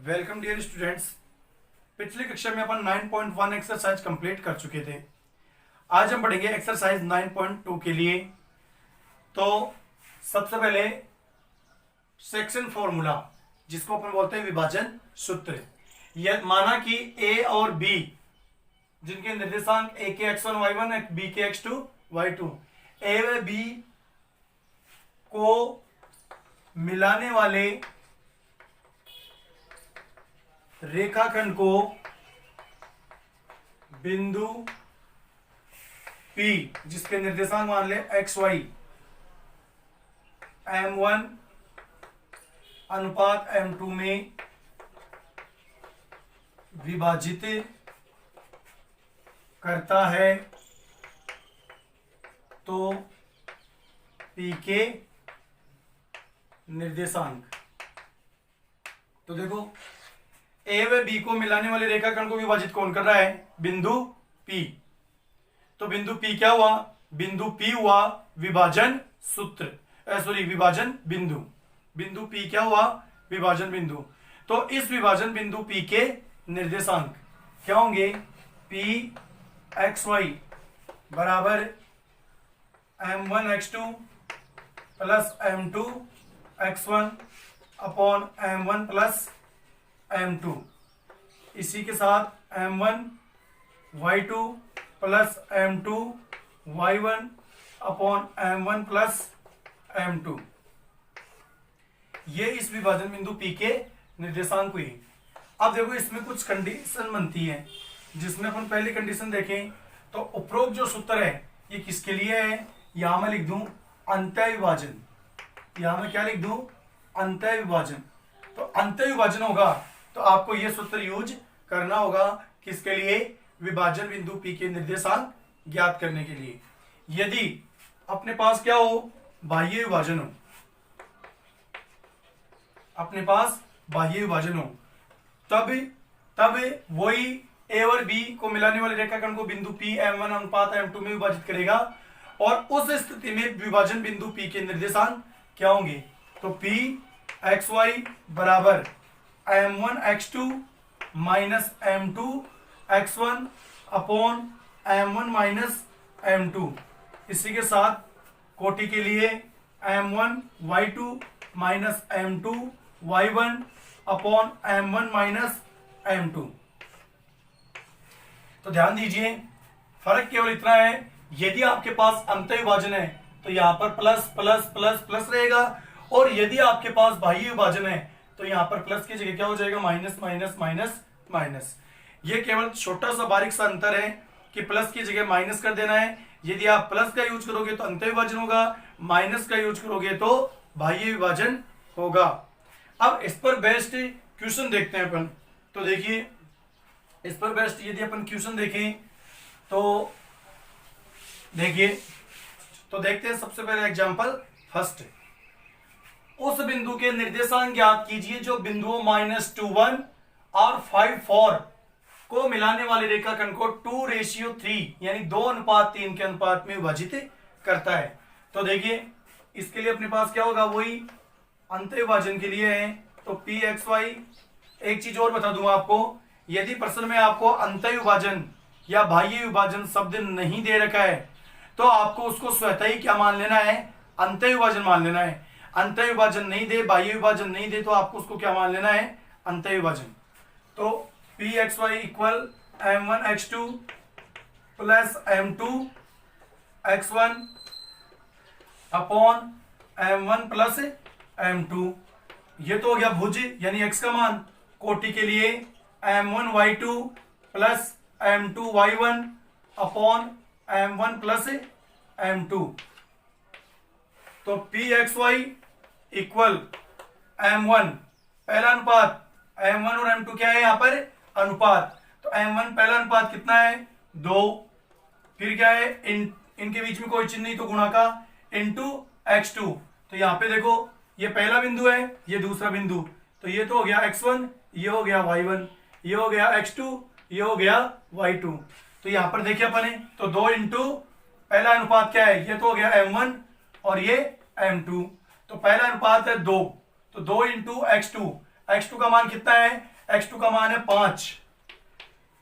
Welcome dear students. पिछली कक्षा में अपन 9.1 एक्सरसाइज कंप्लीट कर चुके थे। आज हम पढ़ेंगे एक्सरसाइज 9.2 के लिए। तो सबसे पहले सेक्शन फॉर्मूला, जिसको अपन बोलते हैं विभाजन सूत्र। यह माना कि ए और बी, जिनके निर्देशांक ए के x1 y1 बी के x2 y2, ए व बी को मिलाने वाले रेखाखंड को बिंदु P, जिसके निर्देशांक मान ले एक्स वाई, M1 अनुपात M2 में विभाजित करता है, तो P के निर्देशांक। तो देखो, ए व बी को मिलाने वाले रेखाखंड को विभाजित कौन कर रहा है? बिंदु P। तो बिंदु P क्या हुआ? बिंदु P हुआ विभाजन सूत्र, विभाजन बिंदु। बिंदु P क्या हुआ? विभाजन बिंदु। तो इस विभाजन बिंदु P के निर्देशांक क्या होंगे? P एक्स वाई बराबर M1 x2 plus M2 x1 upon M1 plus M2। इसी के साथ M1 y2 plus M2 y1 upon M1 plus M2। ये इस विभाजन बिंदु P के निर्देशांक हुई। अब देखो, इसमें कुछ कंडीशन बनती है, जिसमें अपन पहली कंडीशन देखें तो उपरोक्त जो सूत्र है ये किसके लिए है? यहां मैं लिख दूं अंतः विभाजन। यहां मैं क्या लिख दूं? अंतः विभाजन। तो अंतः विभाजन होगा तो आपको यह सूत्र यूज करना होगा। किसके लिए? विभाजन बिंदु P के निर्देशांक ज्ञात करने के लिए। यदि अपने पास क्या हो? बाह्य विभाजन हो, अपने पास बाह्य विभाजन हो, तब वही ए और बी को मिलाने वाले रेखाखंड को बिंदु P M1 अनुपात M2 में विभाजित करेगा, और उस स्थिति में विभाजन बिंदु P के निर्देशांक क्या होंगे? तो P एक्स वाई बराबर M1 x2 minus M2 x1 upon M1 minus M2। इसी के साथ कोटि के लिए M1 y2 minus M2 y1 upon M1 minus M2। तो ध्यान दीजिए, फर्क केवल इतना है, यदि आपके पास अंतः विभाजन है तो यहां पर प्लस प्लस प्लस प्लस रहेगा, और यदि आपके पास बाह्य विभाजन है तो यहां पर प्लस की जगह क्या हो जाएगा? Minus minus minus minus. ये केवल छोटा सा बारीक सा अंतर है कि प्लस की जगह माइनस कर देना है। यदि आप प्लस का यूज करोगे तो अंतः विभाजन होगा, माइनस का यूज करोगे तो बाह्य विभाजन होगा। अब इस पर बेस्ड क्वेश्चन देखते हैं अपन। तो देखिए, इस पर बेस्ड यदि अपन क्वेश्चन देखें तो देखिए, तो देखते हैं सबसे पहले एग्जांपल फर्स्ट। उस बिंदु के निर्देशांक ज्ञात कीजिए जो बिंदुओं -2 1 और 5 4 को मिलाने वाले रेखाखंड को 2:3 यानी 2:3 के अनुपात में विभाजित करता है। तो देखिए, इसके लिए अपने पास क्या होगा? वही अंतः विभाजन के लिए है, तो P एक्स वाई। एक चीज और बता दूंगा आपको, यदि प्रश्न में आपको अंतः विभाजन या बाह्य विभाजन शब्द नहीं दे रखा है तो आपको उसको स्वतः ही क्या मान लेना है? अंतः विभाजन मान लेना है। अंतः विभाजन नहीं दे, बाह्य विभाजन नहीं दे, तो आपको उसको क्या मान लेना है? अंतः विभाजन। तो P x y equal M1 x2 plus M2 x1 upon M1 plus M2। ये तो हो गया भुज यानी x का मान। कोटि के लिए M1 y2 plus M2 y1 upon M1 plus M2। तो P x y equal M1 पहला अनुपात, M1 और M2 क्या है? यहां पर अनुपात। तो M1 पहला अनुपात कितना है? 2। फिर क्या है? इनके बीच में कोई चिन्ह नहीं तो गुणा का, इंटू x2। तो यहां पे देखो, ये पहला बिंदु है, ये दूसरा बिंदु, तो ये तो हो गया x1, ये हो गया y1, ये हो गया x2, ये हो गया y2। तो यहां पर देखिए अपन, तो 2 इंटू पहला अनुपात क्या है? ये तो हो गया M1 और ये M2। तो पहला अनुपात है 2, तो 2 इंटू x2 का मान कितना है? x2 का मान है 5,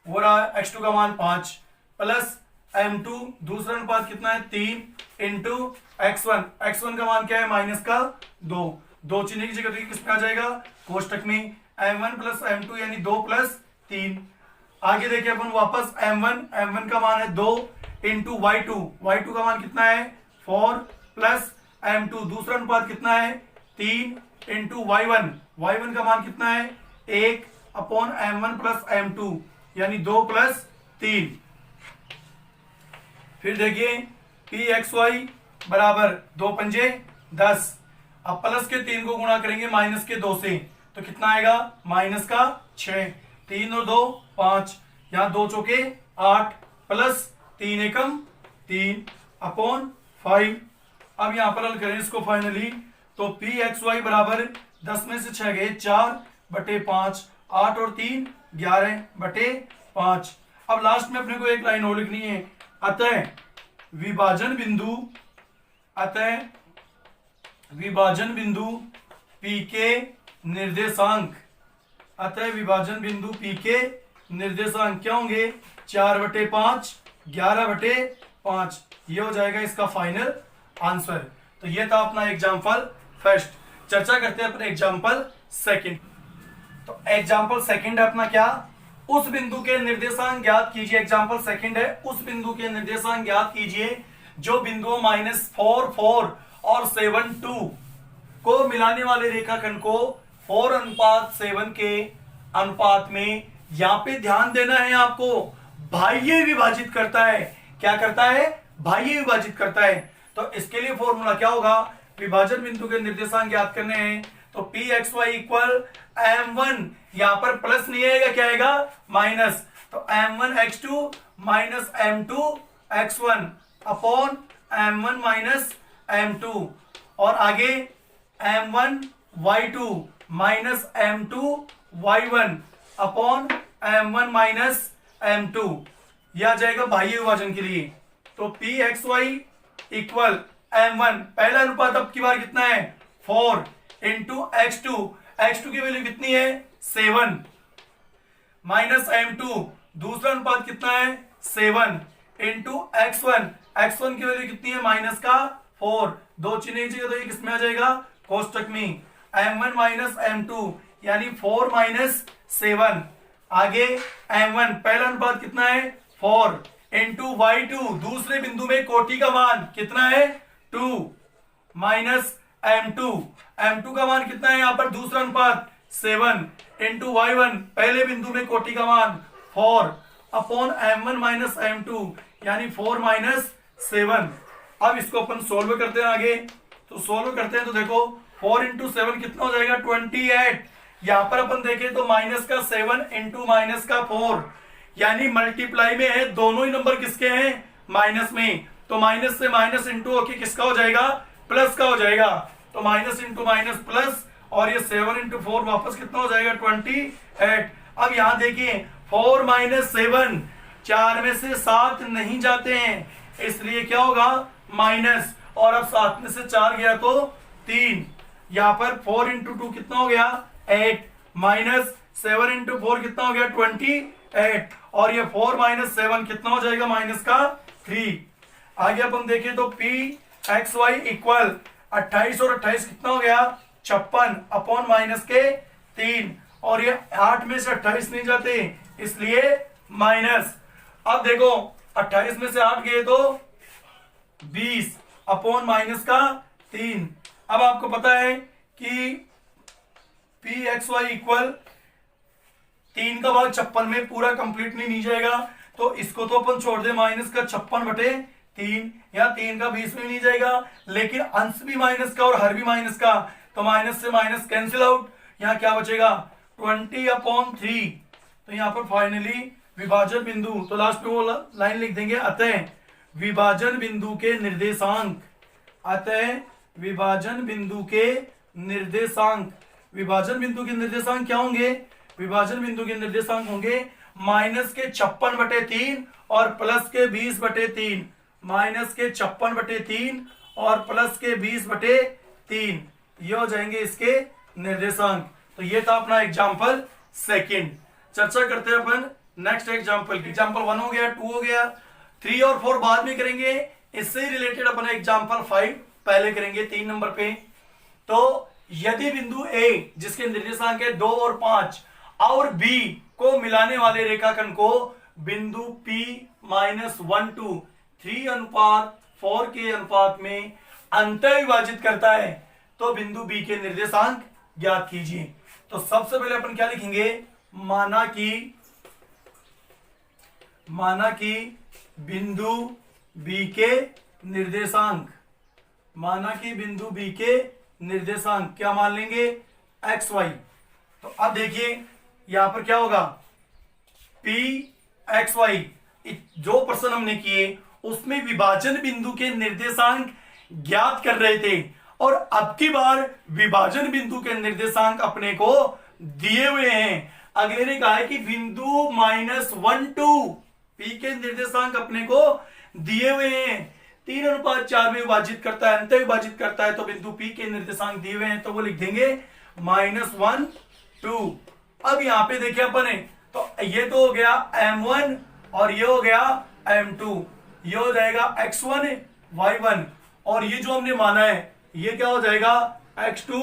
वो रहा x2 का मान 5 प्लस m2 दूसरा अनुपात कितना है 3 इंटू x1, x1 का मान क्या है माइनस का 2, 2 चिन्ह की जगह तो किस में आ जाएगा कोष्टक में m1 प्लस m2 यानी 2 प्लस 3। आगे देखिए अपन वापस m1 का मान है 2 इंटू y2 का मान कितना है 4 प्लस m2 दूसरा अनुपात कितना है 3 इंटू y1 का मान कितना है 1 अपॉन m1 प्लस m2 यानी 2 प्लस 3। फिर देखिए pxy बराबर 2 पंजे 10, अब प्लस के 3 को गुणा करेंगे माइनस के 2 से तो कितना आएगा माइनस का 6, 3 और 2 5, यहाँ 2 चौके 8 प्लस 3 एकम 3 अपॉन 5। अब यहाँ पर हल करें इसको फाइनली तो pxy बराबर 10 में से 6 गए 4/5, 8 और 3 11/5। अब लास्ट में अपने को एक लाइन और लिखनी है, अतः विभाजन बिंदु P के निर्देशांक, अतः विभाजन बिंदु P के निर्देशांक क्या होंगे 4/5 11/5, ये हो जाएगा इसका फाइनल आंसर। तो ये था अपना एग्जाम्पल फर्स्ट। चर्चा करते हैं अपने एग्जाम्पल सेकंड। तो एग्जाम्पल सेकंड है अपना क्या, उस बिंदु के निर्देशांक ज्ञात कीजिए। एग्जाम्पल सेकंड है उस बिंदु के निर्देशांक ज्ञात कीजिए जो बिंदुओं -4 4 और 7 2 को मिलाने वाले रेखाखंड को 4:7 के अनुपात में, यहां पे ध्यान देना है आपको, बाह्य विभाजित करता है। क्या करता है बाह्य विभाजित करता है। तो इसके लिए फॉर्मूला क्या होगा, विभाजन बिंदु के निर्देशांक ज्ञात करने हैं तो pxy इक्वल m1, यहां पर प्लस नहीं आएगा क्या आएगा माइनस, तो m1 x2 minus m2 x1 upon m1 minus m2, और आगे m1 y2 minus m2 y1 upon m1 minus m2, यह आ जाएगा बाह्य विभाजन के लिए। तो pxy इक्वल m1, पहला अनुपात अब की बार कितना है 4 इंटू x2 की वैल्यू कितनी है 7 माइनस m2 दूसरा अनुपात कितना है 7 इंटू x1 की वैल्यू कितनी है माइनस का 4, 2 चिन्ह की जगह तो ये किसमें आ जाएगा कोष्टक में m1 माइनस m2 यानी 4 माइनस 7। आगे m1 पहला अनुपात कितना है 4 इंटू y2 दूसरे बिंदु में कोटि का मान कितना है 2 माइनस m2 का मान कितना है यहाँ पर दूसरा अनुपात 7 इंटू y1 पहले बिंदु में कोटि का मान 4 अपॉन m1 माइनस m2 यानी 4 माइनस 7। अब इसको अपन सोल्व करते हैं आगे, तो सोल्व करते हैं तो देखो 4 इंटू 7 कितना हो जाएगा 28। यहाँ पर अपन देखें तो माइनस का 7 इंटू माइनस का 4 यानी मल्टीप्लाई में है, दोनों ही नंबर किसके हैं माइनस में, तो माइनस से माइनस इंटू होके किसका हो जाएगा प्लस का हो जाएगा, तो माइनस इंटू माइनस प्लस, और ये 7 इंटू 4 वापस कितना हो जाएगा 28। अब यहां देखिए 4 माइनस 7, 4 में से 7 नहीं जाते हैं इसलिए क्या होगा माइनस, और अब 7 में से 4 गया तो 3, यहां पर 4 इंटू 2 कितना हो गया 8 माइनस 7 इंटू 4 कितना हो गया 28, और ये 4 माइनस 7 कितना हो जाएगा माइनस का 3। आगे अपन देखें तो pxy इक्वल 28 और 28 कितना हो गया 56 अपॉन माइनस के 3, और ये 8 में से 28 नहीं जाते इसलिए माइनस। अब देखो 28 में से 8 गए तो 20 अपॉन माइनस का 3। अब आपको पता है कि pxy इक्वल 3 का भाग 56 में पूरा कंप्लीटली नहीं जाएगा, तो इसको तो अपन छोड़ दे माइनस का 56/3, या 3 का 20 में नहीं जाएगा, लेकिन अंश भी माइनस का और हर भी माइनस का, तो माइनस से माइनस कैंसिल आउट, यहाँ क्या बचेगा 20/3। तो यहाँ पर फाइनली विभाजन बिंदु, तो लास्ट में वो लाइन लिख देंगे, अतः विभाजन बिंदु के निर्देशांक, अतः विभाजन बिंदु के निर्देशांक, विभाजन बिंदु के निर्देशांक क्या होंगे, विभाजन बिंदु के निर्देशांक होंगे माइनस के 56/3 और प्लस के 20/3, माइनस के 56/3 और प्लस के 20/3, ये हो जाएंगे इसके निर्देशांक। तो ये था अपना एग्जाम्पल सेकेंड। चर्चा करते हैं अपन नेक्स्ट एग्जाम्पल की। एग्जाम्पल 1 हो गया, 2 हो गया, 3 और 4 बाद में करेंगे। इससे रिलेटेड अपन एग्जाम्पल 5 पहले करेंगे 3 नंबर पे। तो यदि बिंदु ए जिसके निर्देशांक है 2 और 5 और बी को मिलाने वाले रेखाखंड को बिंदु P -1 to 3:4 के अनुपात में अंतः विभाजित करता है तो बिंदु बी के निर्देशांक ज्ञात कीजिए। तो सबसे पहले अपन क्या लिखेंगे, माना कि बिंदु बी के निर्देशांक, माना कि बिंदु बी के निर्देशांक क्या मान लेंगे, एक्स वाई। तो अब देखिए यहां पर क्या होगा, पी एक्स वाई। जो प्रश्न हमने किए उसमें विभाजन बिंदु के निर्देशांक ज्ञात कर रहे थे और अब की बार विभाजन बिंदु के निर्देशांक अपने को दिए हुए हैं। अगले ने कहा है कि बिंदु -1 to पी के निर्देशांक अपने को दिए हुए हैं, 3:4 में विभाजित करता है, अंतः विभाजित करता है, तो बिंदु पी के निर्देशांक दिए हुए हैं तो वो लिख देंगे -1 2। अब यहां पे देखिए अपन, तो ये तो हो गया m1 और ये हो गया m2, ये हो जाएगा x1 y1 और ये जो हमने माना है ये क्या हो जाएगा x2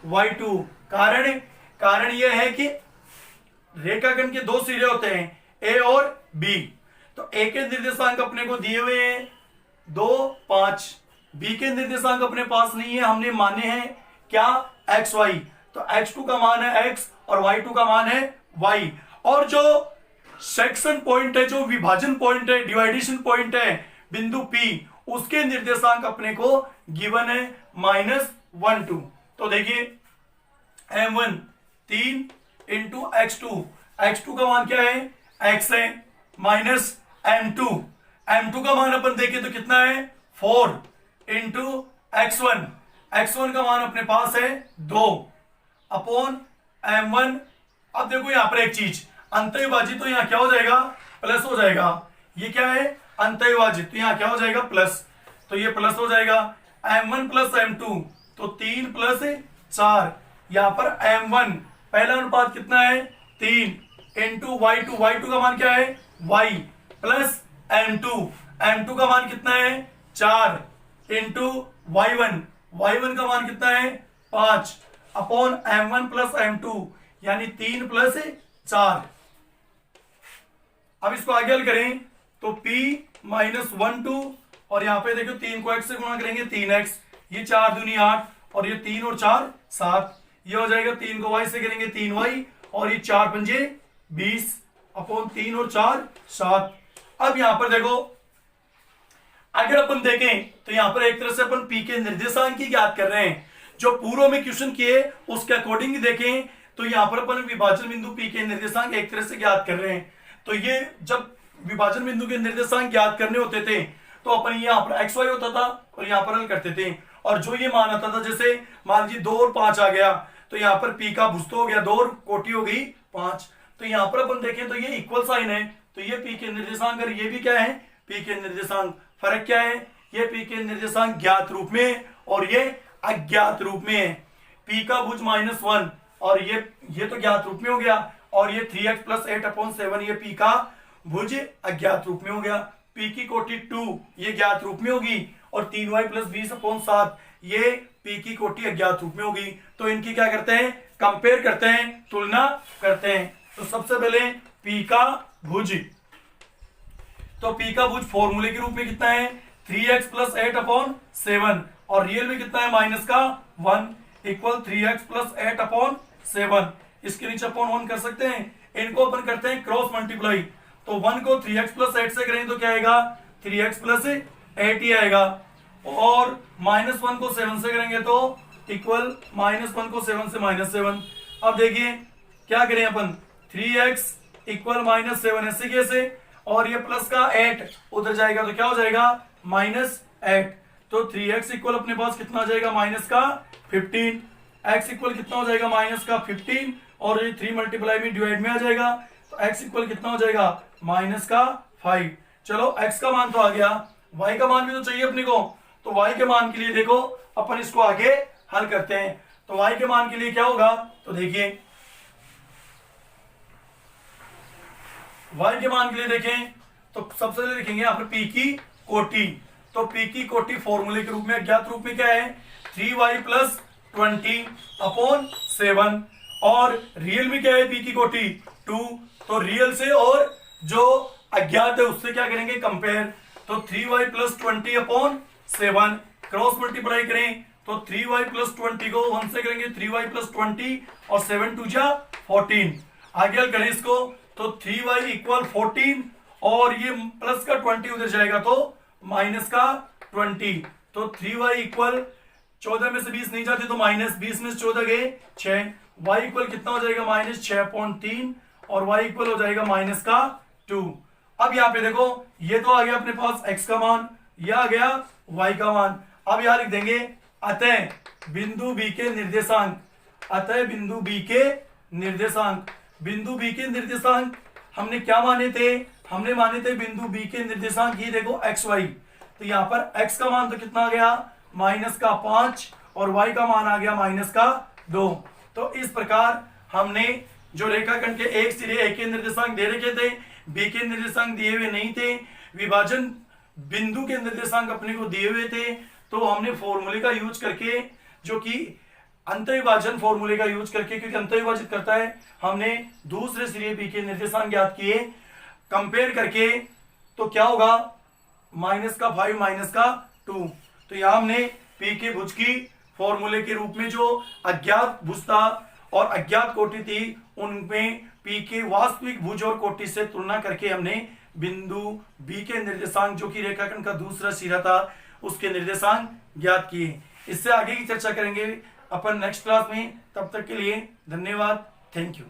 y2। कारण ये है कि रेखाखंड के 2 सिरे होते हैं a और b। तो a के निर्देशांक अपने को दिए हुए हैं 2 5, b के निर्देशांक अपने पास नहीं है, हमने माने हैं क्या एक्स वाई। तो x2 का मान है x और y2 का मान है y। और जो सेक्शन पॉइंट है, जो विभाजन पॉइंट है, डिवाइडेशन पॉइंट है बिंदु P, उसके निर्देशांक अपने को गिवन है -1 2। तो देखिए m1 3 इंटू x2 का मान क्या है x है, माइनस m2 का मान अपन देखें तो कितना है 4 इंटू x1 का मान अपने पास है 2 अपॉन m1। अब देखो यहां पर एक चीज, अंतःविभाजित तो यहां क्या हो जाएगा प्लस हो जाएगा, ये क्या है अंतःविभाजित तो यहां क्या हो जाएगा प्लस, तो ये प्लस हो जाएगा m1 प्लस m2 तो 3 प्लस 4। यहां पर m1 पहला अनुपात कितना है 3 इंटू y2 का मान क्या है y प्लस m2 का मान कितना है 4 इंटू y1 का मान कितना है 5 अपॉन m1 प्लस m2 यानी 3 प्लस 4। अब इसको आगे हल करें तो p -1 2 और यहां पे देखो 3 को x से गुणा करेंगे 3x, ये 4 दूनी 8 और ये 3 और 4 7, ये हो जाएगा 3 को y से करेंगे 3y और ये 4 पंजे 20 अपॉन 3 और 4 7। अब यहां पर देखो अगर अपन देखें तो यहां पर एक तरह से अपन p के निर्देशांक की ज्ञात कर रहे हैं, जो पूर्व में क्वेश्चन किए उसके अकॉर्डिंग देखें तो यहां पर अपन विभाजन बिंदु p के निर्देशांक एक तरह से ज्ञात कर रहे हैं। तो ये जब विभाजन बिंदु के निर्देशांक ज्ञात करने होते थे तो अपन यहाँ पर एक्स वाई होता था और यहाँ पर हल करते थे, और जो ये मान आता था जैसे मान लीजिए 2 और 5 आ गया तो यहाँ पर p का भुज हो गया 2 और कोटि हो गई 5। तो यहाँ पर अपन देखें तो ये इक्वल साइन है, तो ये p के निर्देशांक और ये भी क्या है p के निर्देशांक। फर्क क्या है, ये p के निर्देशांक ज्ञात रूप में और ये अज्ञात रूप में है। p का भुज -1 और ये तो ज्ञात रूप में हो गया, और ये 3x प्लस 8/7 ये p का भुज अज्ञात रूप में हो गया। p की कोटि 2 ये ज्ञात रूप में होगी और 3y प्लस 20/7 ये p की कोटि अज्ञात रूप में होगी। तो इनकी क्या करते हैं कंपेयर करते हैं, तुलना करते हैं। तो सबसे पहले p का भुज, तो p का भुज फॉर्मूले के रूप में कितना है 3x प्लस 8/7 और रियल में कितना है माइनस का 1 इक्वल 3x प्लस 8/7। इसके नीचे अपॉन 1 कर सकते हैं, इनको अपन करते हैं क्रॉस मल्टीप्लाई। तो 1 को 3x प्लस 8 से करेंगे तो क्या आएगा 3x प्लस 8 ही आएगा, और -1 को 7 से करेंगे तो इक्वल -1 को 7 से -7। अब देखिए क्या करें अपन 3x इक्वल -7 ऐसे कैसे, और ये प्लस का 8 उधर जाएगा तो क्या हो जाएगा -8। तो 3x इक्वल अपने पास कितना आ जाएगा माइनस का 15, x इक्वल कितना हो जाएगा माइनस का 15 और ये 3 मल्टीप्लाई में डिवाइड में आ जाएगा तो x इक्वल कितना हो जाएगा माइनस का 5। चलो x का मान तो आ गया, y का मान भी तो चाहिए अपने को। तो y के मान के लिए देखो अपन इसको आगे हल करते हैं। तो y के मान के लिए क्या होगा, तो देखिए y के मान के लिए देखें तो सबसे पहले लिखेंगे यहाँ पर p की कोटि। तो p की कोटि फॉर्मूले के रूप में, अज्ञात रूप में क्या है, 3y प्लस 20 अपॉन 7। और रियल में क्या है p की कोटि 2। तो रियल से और जो अज्ञात है उससे क्या करेंगे, कंपेयर। तो 3y plus 20 upon 7 cross multiply करें तो 3y प्लस 20 को 1 से करेंगे 3y प्लस 20 और 7 2 जा 14। आगे हल करें इसको तो 3y इक्वल 14 और ये प्लस का 20 उधर जाएगा तो माइनस का 20। तो 3y इक्वल 14 में से 20 नहीं जाते तो माइनस 20 में से 14 गए 6। y इक्वल कितना हो जाएगा, माइनस 6.3 और y इक्वल हो जाएगा माइनस का 2। अब यहाँ पे देखो ये तो आ गया अपने पास x का मान, यह आ गया y का मान। अब यहां लिख देंगे अतः बिंदु b के निर्देशांक, अतः बिंदु b के निर्देशांक। बिंदु b के निर्देशांक हमने क्या माने थे, हमने माने थे बिंदु b के निर्देशांक ये देखो x y। तो यहाँ पर x का मान तो कितना आ गया, माइनस का 5 और y का मान आ गया माइनस का 2। तो इस प्रकार हमने जो रेखाखंड के एक सिरे a के निर्देशांक दे रखे थे, b के निर्देशांक दिए हुए नहीं थे, विभाजन बिंदु के निर्देशांक अपने को दिए हुए थे, तो हमने फॉर्मूले का यूज करके, जो कि अंतर्विभाजन फॉर्मूले का यूज करके, क्योंकि अंतर्विभाजित करता है, हमने दूसरे सिरे b के निर्देशांक ज्ञात किए। कंपेयर करके तो क्या होगा, माइनस का 5 माइनस का 2। तो यहां हमने p के भुज की फॉर्मूले के रूप में जो अज्ञात भुज था और अज्ञात कोटि थी उनमें p के वास्तविक भुज और कोटि से तुलना करके हमने बिंदु b के निर्देशांक जो कि रेखाखंड का दूसरा सिरा था उसके निर्देशांक ज्ञात किए। इससे आगे की चर्चा करेंगे अपन नेक्स्ट क्लास में। तब तक के लिए धन्यवाद, थैंक यू।